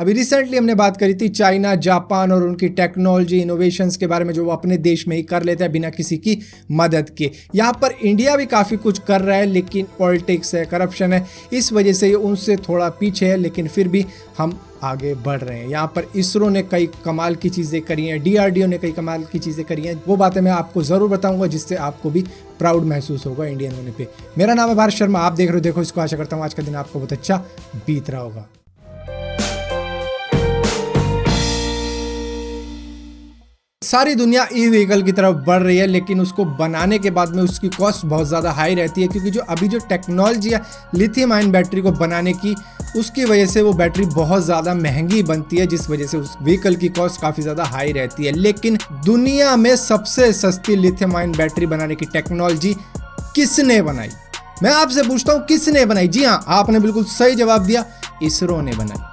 अभी रिसेंटली हमने बात करी थी चाइना, जापान और उनकी टेक्नोलॉजी इनोवेशंस के बारे में जो वो अपने देश में ही कर लेते हैं बिना किसी की मदद के। यहाँ पर इंडिया भी काफ़ी कुछ कर रहा है, लेकिन पॉलिटिक्स है, करप्शन है, इस वजह से ये उनसे थोड़ा पीछे है, लेकिन फिर भी हम आगे बढ़ रहे हैं। यहाँ पर इसरो ने कई कमाल की चीज़ें करी हैं, DRDO ने कई कमाल की चीज़ें करी हैं। वो बातें मैं आपको ज़रूर बताऊंगा जिससे आपको भी प्राउड महसूस होगा इंडियन होने पे। मेरा नाम है भारत शर्मा, आप देख रहे हो देखो इसको। आशा करता हूँ आज का दिन आपको बहुत अच्छा बीत रहा होगा। सारी दुनिया ई व्हीकल की तरफ बढ़ रही है, लेकिन उसको बनाने के बाद में उसकी कॉस्ट बहुत ज़्यादा हाई रहती है, क्योंकि जो अभी जो टेक्नोलॉजी है लिथियम आयन बैटरी को बनाने की, उसकी वजह से वो बैटरी बहुत ज़्यादा महंगी बनती है, जिस वजह से उस व्हीकल की कॉस्ट काफ़ी ज़्यादा हाई रहती है। लेकिन दुनिया में सबसे सस्ती लिथियम आयन बैटरी बनाने की टेक्नोलॉजी किसने बनाई? मैं आपसे पूछता हूँ, किसने बनाई? जी हाँ, आपने बिल्कुल सही जवाब दिया, इसरो ने बनाई।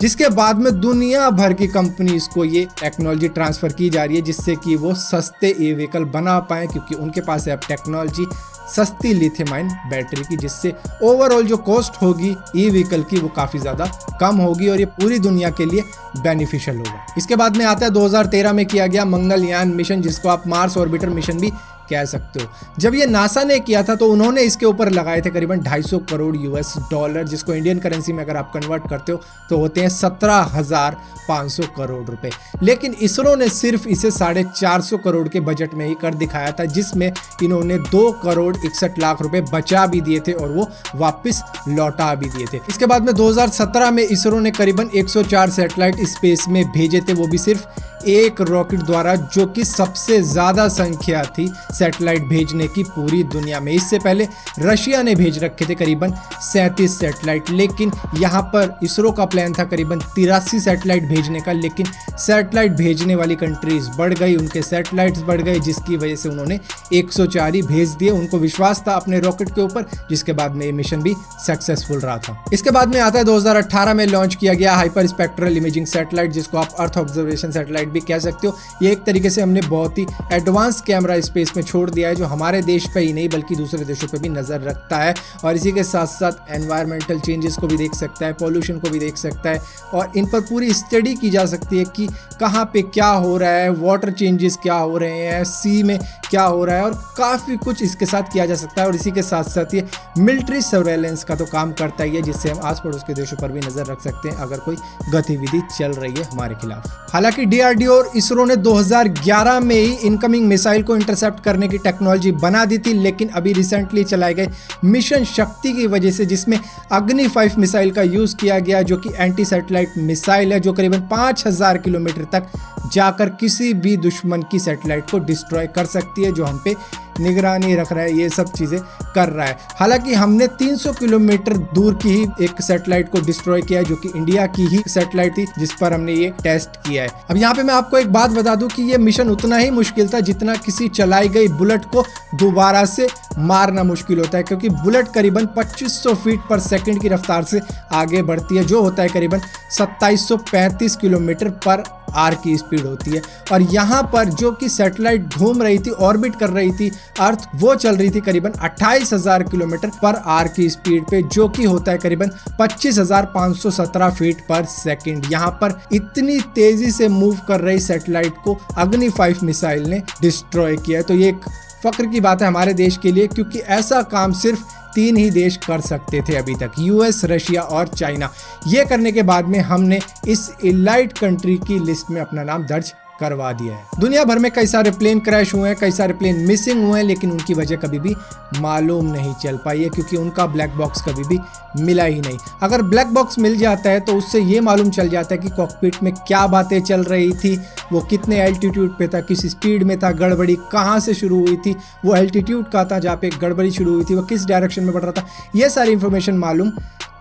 जिसके बाद में दुनिया भर की कंपनीज को ये टेक्नोलॉजी ट्रांसफ़र की जा रही है, जिससे कि वो सस्ते ई व्हीकल बना पाएँ, क्योंकि उनके पास है अब टेक्नोलॉजी सस्ती लिथियम आयन बैटरी की, जिससे ओवरऑल जो कॉस्ट होगी ई व्हीकल की वो काफ़ी ज़्यादा कम होगी और ये पूरी दुनिया के लिए बेनिफिशियल होगा। इसके बाद में आता है 2013 में किया गया मंगलयान मिशन, जिसको आप मार्स ऑर्बिटर मिशन भी कह सकते हो। जब ये नासा ने किया था तो उन्होंने इसके ऊपर लगाए थे करीबन 250 करोड़ US$, जिसको इंडियन करेंसी में अगर आप कन्वर्ट करते हो तो होते हैं 17,500 करोड़ रुपए। लेकिन इसरो ने सिर्फ इसे 450 करोड़ के बजट में ही कर दिखाया था, जिसमें इन्होंने 2,61,00,000 रुपए बचा भी दिए थे और वो वापस लौटा भी दिए थे। इसके बाद में 2017 में इसरो ने करीबन 104 सैटेलाइट स्पेस में भेजे थे, वो भी सिर्फ एक रॉकेट द्वारा, जो कि सबसे ज्यादा संख्या थी सैटेलाइट भेजने की पूरी दुनिया में। इससे पहले रशिया ने भेज रखे थे करीबन 37 सैटेलाइट, लेकिन यहाँ पर इसरो का प्लान था करीबन 83 सैटेलाइट भेजने का, लेकिन सैटेलाइट भेजने वाली कंट्रीज बढ़ गई, उनके सैटेलाइट्स बढ़ गए, जिसकी वजह से उन्होंने 104 ही भेज दिए। उनको विश्वास था अपने रॉकेट के ऊपर, जिसके बाद में ये मिशन भी सक्सेसफुल रहा था। इसके बाद में आता है 2018 में लॉन्च किया गया हाइपर स्पेक्ट्रल इमेजिंग सैटेलाइट, जिसको आप अर्थ ऑब्जर्वेशन सैटेलाइट भी कह सकते हो। ये एक तरीके से हमने बहुत ही एडवांस कैमरा स्पेस में छोड़ दिया है, जो हमारे देश पे ही नहीं बल्कि दूसरे देशों पे भी नजर रखता है, और इसी के साथ साथ एनवायरमेंटल चेंजेस को भी देख सकता है, पॉल्यूशन को भी देख सकता है, और इन पर पूरी स्टडी की जा सकती है कि कहाँ पे क्या हो रहा है, वाटर चेंजेस क्या हो रहे हैं, सी में क्या हो रहा है, और काफ़ी कुछ इसके साथ किया जा सकता है। और इसी के साथ साथ ये मिलिट्री सर्वेलेंस का तो काम करता ही है, जिससे हम आस पड़ोस के देशों पर भी नजर रख सकते हैं अगर कोई गतिविधि चल रही है हमारे खिलाफ। हालांकि DRDO और इसरो ने 2011 में ही इनकमिंग मिसाइल को इंटरसेप्ट करने की टेक्नोलॉजी बना दी थी, लेकिन अभी रिसेंटली चलाए गए मिशन शक्ति की वजह से, जिसमें अग्नि 5 मिसाइल का यूज किया गया, जो कि एंटी सैटेलाइट मिसाइल है, जो करीबन 5000 किलोमीटर तक जाकर किसी भी दुश्मन की सैटेलाइट को डिस्ट्रॉय कर सकती है, जो हम पे निगरानी रख रहा है, ये सब चीज़ें कर रहा है। हालांकि हमने 300 किलोमीटर दूर की ही एक सैटेलाइट को डिस्ट्रॉय किया है, जो कि इंडिया की ही सैटेलाइट थी, जिस पर हमने ये टेस्ट किया है। अब यहाँ पे मैं आपको एक बात बता दूं कि ये मिशन उतना ही मुश्किल था जितना किसी चलाई गई बुलेट को दोबारा से मारना मुश्किल होता है, क्योंकि बुलेट करीबन 2500 फीट पर सेकंड की रफ्तार से आगे बढ़ती है, जो होता है करीबन 2735 किलोमीटर पर आर की स्पीड होती है। और यहाँ पर जो कि सैटेलाइट घूम रही थी, ऑर्बिट कर रही थी अर्थ, वो चल रही थी करीबन 28,000 किलोमीटर पर आर की स्पीड पे, जो कि होता है करीबन 25,517 फीट पर सेकंड। यहाँ पर इतनी तेजी से मूव कर रही सैटेलाइट को अग्नि 5 मिसाइल ने डिस्ट्रॉय किया है। तो ये एक फक्र की बात है हमारे देश के लिए, क्योंकि ऐसा काम सिर्फ 3 ही देश कर सकते थे अभी तक, US, रशिया और चाइना। ये करने के बाद में हमने इस इलाइट कंट्री की लिस्ट में अपना नाम दर्ज करवा दिया है। दुनिया भर में कई सारे प्लेन क्रैश हुए हैं, कई सारे प्लेन मिसिंग हुए हैं, लेकिन उनकी वजह कभी भी मालूम नहीं चल पाई है, क्योंकि उनका ब्लैक बॉक्स कभी भी मिला ही नहीं। अगर ब्लैक बॉक्स मिल जाता है तो उससे ये मालूम चल जाता है कि कॉकपिट में क्या बातें चल रही थी, वो कितने एल्टीट्यूड पे था, किस स्पीड में था, गड़बड़ी कहाँ से शुरू हुई थी, वो एल्टीट्यूड का था जहाँ पे गड़बड़ी शुरू हुई थी, वो किस डायरेक्शन में बढ़ रहा था, ये सारी इंफॉर्मेशन मालूम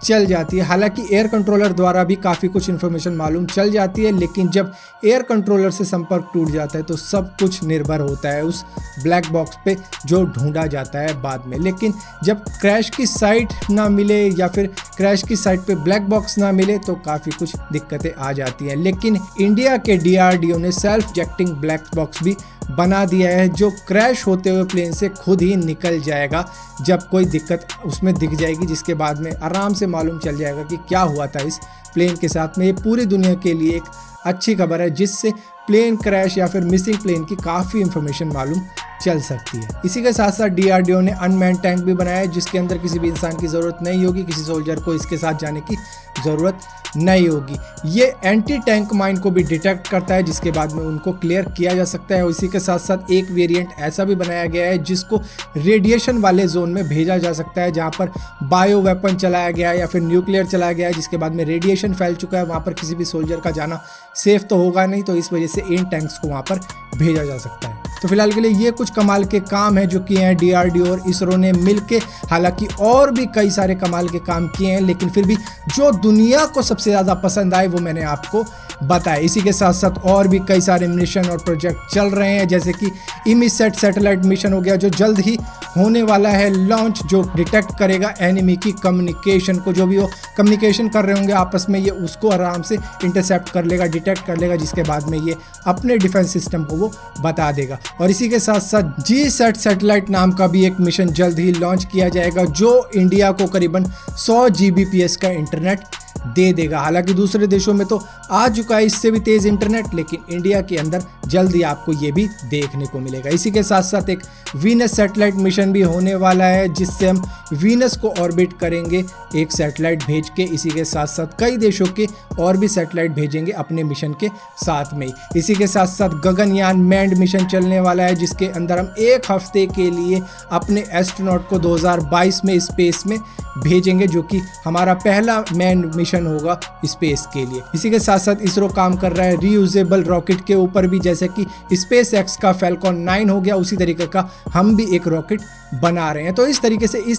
चल जाती है। हालांकि एयर कंट्रोलर द्वारा भी काफ़ी कुछ इन्फॉर्मेशन मालूम चल जाती है, लेकिन जब एयर कंट्रोलर से संपर्क टूट जाता है तो सब कुछ निर्भर होता है उस ब्लैक बॉक्स पे जो ढूंढा जाता है बाद में। लेकिन जब क्रैश की साइट ना मिले या फिर क्रैश की साइट पे ब्लैक बॉक्स ना मिले तो काफ़ी कुछ दिक्कतें आ जाती हैं। लेकिन इंडिया के DRDO ने सेल्फ इजेक्टिंग ब्लैक बॉक्स भी बना दिया है जो क्रैश होते हुए प्लेन से खुद ही निकल जाएगा जब कोई दिक्कत उसमें दिख जाएगी, जिसके बाद में आराम से मालूम चल जाएगा कि क्या हुआ था इस प्लेन के साथ में। ये पूरी दुनिया के लिए एक अच्छी खबर है जिससे प्लेन क्रैश या फिर मिसिंग प्लेन की काफ़ी इंफॉर्मेशन मालूम चल सकती है। इसी के साथ साथ DRDO ने अनमैन्ड टैंक भी बनाया है जिसके अंदर किसी भी इंसान की ज़रूरत नहीं होगी, किसी सोल्जर को इसके साथ जाने की ज़रूरत नहीं होगी। ये एंटी टैंक माइन को भी डिटेक्ट करता है जिसके बाद में उनको क्लियर किया जा सकता है। इसी के साथ साथ एक वेरिएंट ऐसा भी बनाया गया है जिसको रेडिएशन वाले जोन में भेजा जा सकता है जहाँ पर बायो वेपन चलाया गया है या फिर न्यूक्लियर चलाया गया है, जिसके बाद में रेडिएशन फैल चुका है। वहाँ पर किसी भी सोल्जर का जाना सेफ तो होगा नहीं, तो इस वजह से इन टैंक्स को वहाँ पर भेजा जा सकता है। तो फिलहाल के लिए ये कुछ कमाल के काम हैं जो किए हैं DRDO और इसरो ने मिलके। हालांकि और भी कई सारे कमाल के काम किए हैं, लेकिन फिर भी जो दुनिया को सबसे ज़्यादा पसंद आए वो मैंने आपको बताया। इसी के साथ साथ और भी कई सारे मिशन और प्रोजेक्ट चल रहे हैं, जैसे कि इमीसैट सैटेलाइट मिशन हो गया जो जल्द ही होने वाला है लॉन्च, जो डिटेक्ट करेगा एनिमी की कम्युनिकेशन को। जो भी वो कम्युनिकेशन कर रहे होंगे आपस में, ये उसको आराम से इंटरसेप्ट कर लेगा, डिटेक्ट कर लेगा, जिसके बाद में ये अपने डिफेंस सिस्टम को वो बता देगा। और इसी के साथ साथ GSAT सैटेलाइट नाम का भी एक मिशन जल्द ही लॉन्च किया जाएगा जो इंडिया को करीबन 100 Gbps का इंटरनेट दे देगा। हालांकि दूसरे देशों में तो आ चुका है इससे भी तेज इंटरनेट, लेकिन इंडिया के अंदर जल्दी आपको ये भी देखने को मिलेगा। इसी के साथ साथ एक वीनस सैटेलाइट मिशन भी होने वाला है जिससे हम वीनस को ऑर्बिट करेंगे एक सैटेलाइट भेज के। इसी के साथ साथ कई देशों के और भी सैटेलाइट भेजेंगे अपने मिशन के साथ में। इसी के साथ साथ गगनयान मैन्ड मिशन चलने वाला है जिसके अंदर हम 1 हफ्ते के लिए अपने एस्ट्रोनॉट को 2022 में स्पेस में भेजेंगे, जो कि हमारा पहला मैन्ड मिशन होगा स्पेस के लिए। इसी के साथ साथ इसरो काम कर रहा है रीयूजेबल रॉकेट के ऊपर भी, जैसे कि SpaceX का Falcon 9 हो गया, उसी तरीके का हम भी एक रॉकेट बना रहे हैं। तो इस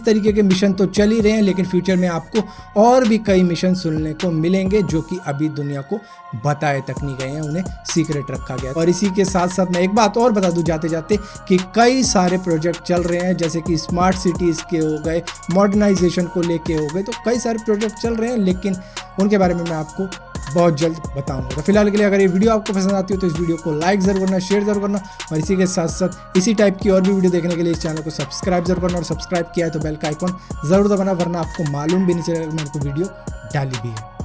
तरीके के मिशन तो चल ही रहे हैं, लेकिन फ्यूचर में आपको और भी कई मिशन सुनने को मिलेंगे जो कि अभी दुनिया को बताए तक नहीं गए हैं, उन्हें सीक्रेट रखा गया। और इसी के साथ साथ मैं एक बात और बता दूं जाते जाते कि कई सारे प्रोजेक्ट चल रहे हैं, जैसे कि स्मार्ट सिटीज़ के हो गए, मॉडर्नाइजेशन को लेके हो गए, तो कई सारे प्रोजेक्ट चल रहे हैं, लेकिन उनके बारे में मैं आपको बहुत जल्द बताऊंगा। तो फिलहाल के लिए अगर ये वीडियो आपको पसंद आती हो तो इस वीडियो को लाइक जरूर करना, शेयर जरूर करना, और इसी के साथ साथ इसी टाइप की और भी वीडियो देखने के लिए इस चैनल को सब्सक्राइब जरूर करना, और सब्सक्राइब किया है तो बेल का आइकॉन जरूर दबाना, वरना आपको मालूम भी नहीं चलेगा मैंने कोई वीडियो डाली भी है।